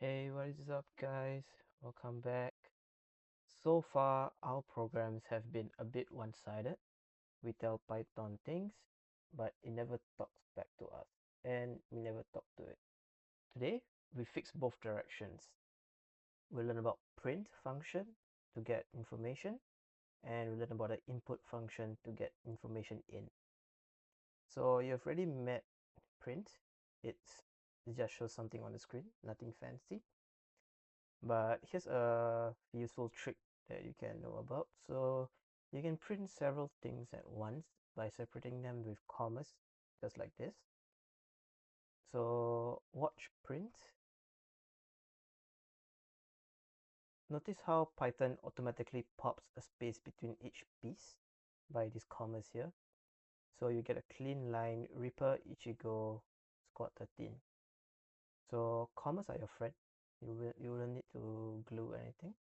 Hey, what is up, guys? Welcome back. So far, our programs have been a bit one-sided. We tell Python things, but it never talks back to us, and we never talk to it. Today, we fix both directions. We learn about print function to get information, and we learn about the input function to get information in. So you've already met print. It just shows something on the screen, nothing fancy. But here's a useful trick that you can know about. So you can print several things at once by separating them with commas, just like this. So watch print. Notice how Python automatically pops a space between each piece by these commas here. So you get a clean line, Reaper Ichigo squad 13. So commas are your friend. You wouldn't need to glue anything.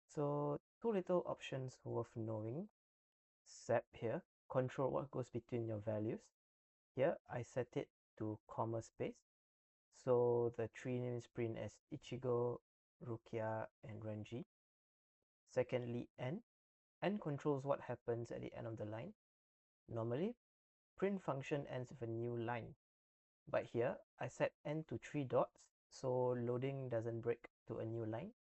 So two little options worth knowing. Sep here, control what goes between your values. Here I set it to comma space. So the three names print as Ichigo, Rukia, and Renji. Secondly, n. N controls what happens at the end of the line. Normally, print function ends with a new line. But here, I set n to 3 dots, so loading doesn't break to a new line.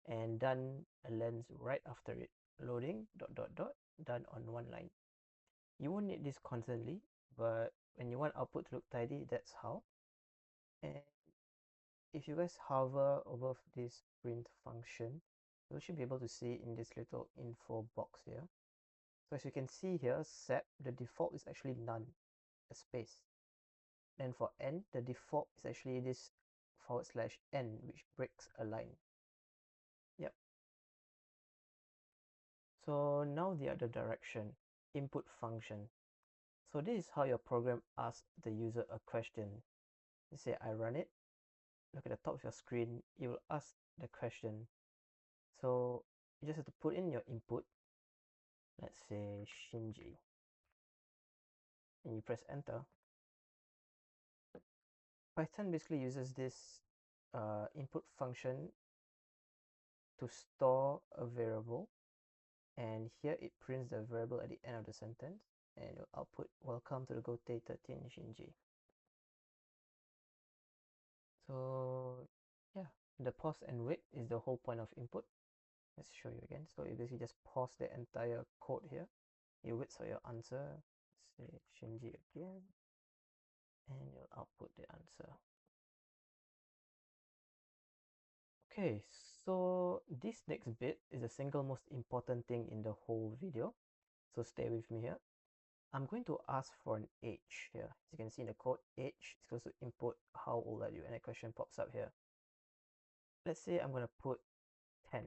And done lands right after it. Loading, dot, dot, dot, done on one line. You won't need this constantly, but when you want output to look tidy, that's how. And if you guys hover over this print function, you should be able to see in this little info box here. So as you can see here, sep, the default is actually none, a space. Then for n, the default is actually this /n, which breaks a line. Yep. So now the other direction, input function. So this is how your program asks the user a question. You say I run it, look at the top of your screen, it will ask the question. So you just have to put in your input, let's say Shinji, and you press enter. Python basically uses this input function to store a variable, and here it prints the variable at the end of the sentence, and it will output welcome to the Gotei 13 Shinji. So yeah, the pause and wait is the whole point of input. Let's show you again. So you basically just pause the entire code here. You wait for your answer. Say Shinji again, and you'll output the answer. Okay, so this next bit is the single most important thing in the whole video. So stay with me here. I'm going to ask for an age here. As you can see in the code, age is supposed to input how old are you, and a question pops up here. Let's say I'm going to put 10.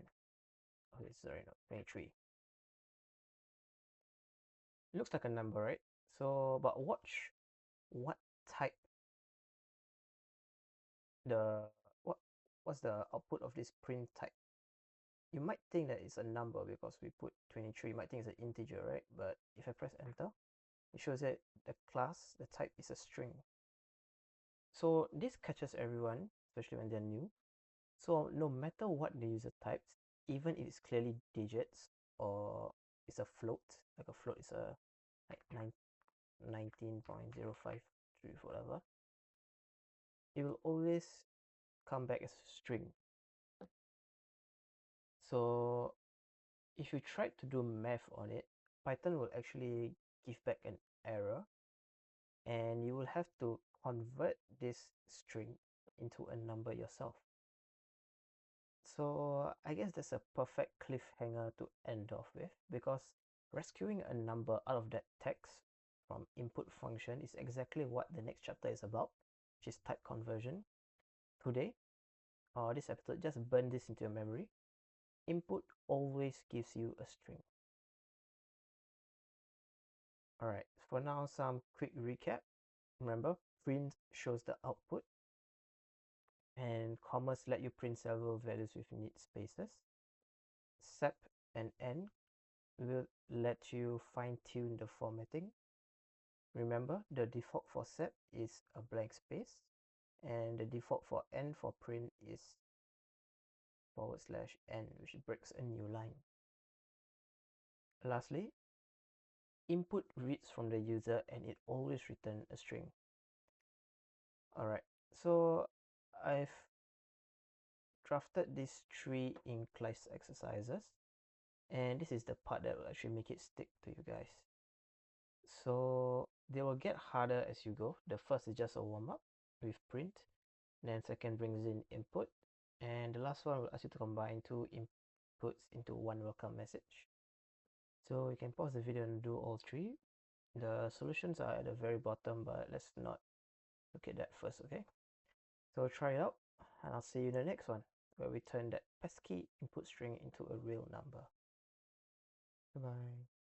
Okay, sorry, no, 23. It looks like a number, right? So, but watch what type the what what's the output of this print type. You might think that it's a number because we put 23. You might think it's an integer, right? But if I press enter, it shows that the class, the type is a string. So this catches everyone, especially when they're new. So no matter what the user types, even if it's clearly digits or it's a float, like a float is a like 19.053 whatever, it will always come back as a string. So if you try to do math on it, Python will actually give back an error, and you will have to convert this string into a number yourself. So I guess that's a perfect cliffhanger to end off with, because rescuing a number out of that text from input function is exactly what the next chapter is about, which is type conversion. Today, or this episode, just burn this into your memory. Input always gives you a string. Alright, for now, some quick recap. Remember, print shows the output, and commas let you print several values with neat spaces. Sep and n will let you fine-tune the formatting. Remember, the default for sep is a blank space. and the default for n for print is /n, which breaks a new line. Lastly, input reads from the user and it always returns a string. Alright, so I've drafted these 3 in class exercises, and this is the part that will actually make it stick to you guys. So they will get harder as you go. The first is just a warm-up with print, then second brings in input, and the last one will ask you to combine 2 inputs into one welcome message. So you can pause the video and do all 3. The solutions are at the very bottom, but let's not look at that first, okay? So try it out, and I'll see you in the next one, where we turn that pesky input string into a real number. Bye-bye.